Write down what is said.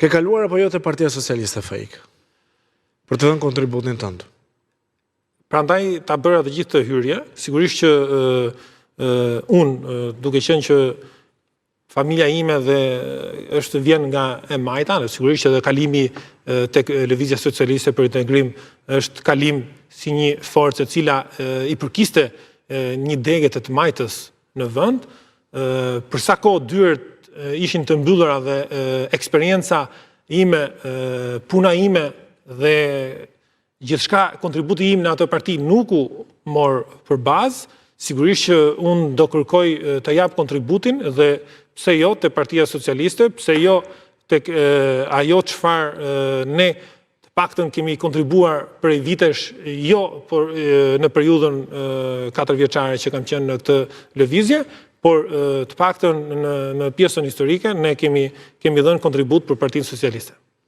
Ke kaluar apo jo te Partia Socialiste FAIK? Për të dhënë kontributin tënd. Prandaj ta bëra të gjithë të hyrje, sigurisht që unë, duke qenë që familja ime dhe është vjen nga e Majta, sigurisht që edhe kalimi tek Lëvizja Socialiste për Integrim është kalim si një forcë e cila i përkiste një degë të Majtës në vend. Për sa kohë dyert ishin të mbyllura dhe eksperienca ime, puna ime dhe gjithçka kontributi im në ato parti nuk u mor për bazë, sigurisht që unë do kërkoj të jap kontributin dhe pse jo te Partia Socialiste, pse jo tek ajo çfarë ne të paktën kemi kontribuar prej vitesh, jo por në periudhën 4 vjeçare që kam qenë në këtë lëvizje, por të paktën në pjesën historike ne kemi dhënë kontribut për Partinë Socialiste.